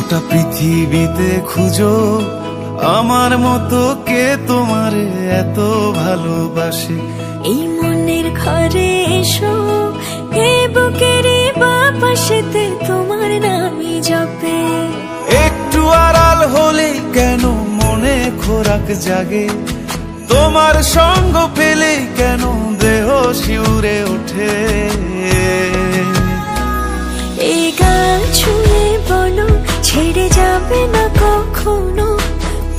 গোটা পৃথিবীতে খুঁজো আমার মতো কে তোমারে এত ভালোবাসে। এই মনের ঘরে এসো, এই বুকের বাপাশেতে তোমার নামই জপে। একটু আড়াল হলে কেন মনে খোরাক জাগে, তোমার সঙ্গ পেলে কেন দেহ শিউরে ওঠে। এই গান ছুঁয়ে বলো ছেড়ে যাবে না কখনো,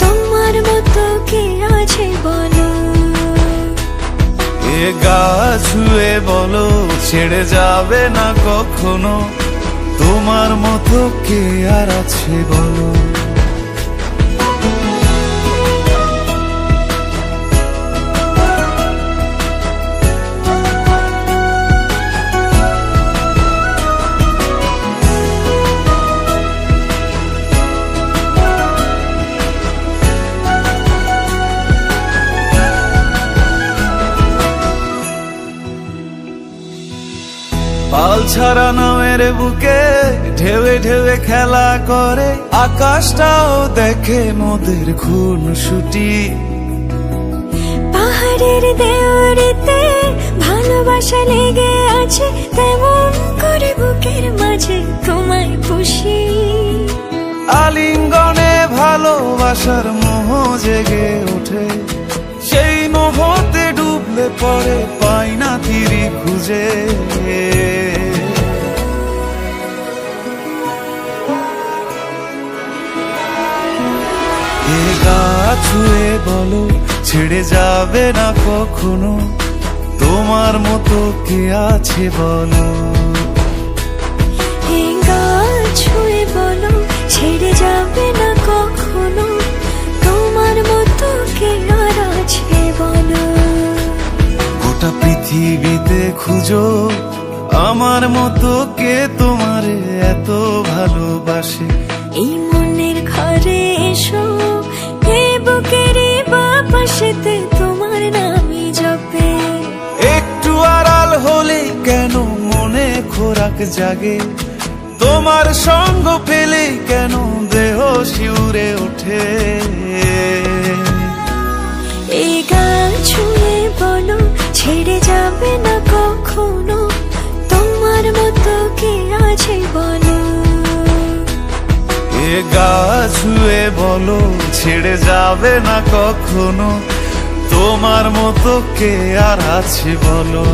তোমার মতো কে আছে বলো। এ গা ছুঁয়ে বলো ছেড়ে যাবে না কখনো, তোমার মতো কে আর আছে বলো। পাল ছাড়া নামের বুকে ঢেউে ঢেউে খেলা করে, আকাশটাও দেখে মোদের খুনসুটি। পাহাড়ের দেওয়ারিতে ভালোবাসা লেগে আছে, তেমন করে বুকের মাঝে তোমায় খুশি। আলিঙ্গনে ভালোবাসার মোহ জেগে ওঠে, সেই মোহতে ডুবলে পরে পাই না তীরে খুঁজে। এ গা ছুঁয়ে বলো ছেড়ে যাবে না কখনো, তোমার মতো কে আছে বলো। এই গান ছুঁয়ে বলো ছেড়ে যাবে না কখনো, তোমার মতো কে আর আছে বলো। গোটা পৃথিবীতে খুঁজো আমার মতো কে তোমারে এত ভালোবাসে। এই মনের ঘরে এসো, এই বুকের বাপাশেতে তোমার নামই জপে। একটু আড়াল হলে কেন মনে খোরাক জাগে, তোমার সঙ্গ পেলে কেন দেহ শিউরে ওঠে। এই গান ছুঁয়ে বলো ছেড়ে যাবে না কখনো, তোমার মতো কে আছে বলো। এ গা ছুঁয়ে বলো ছেড়ে যাবে না কখনো, তোমার মতো কে আর আছে বলো।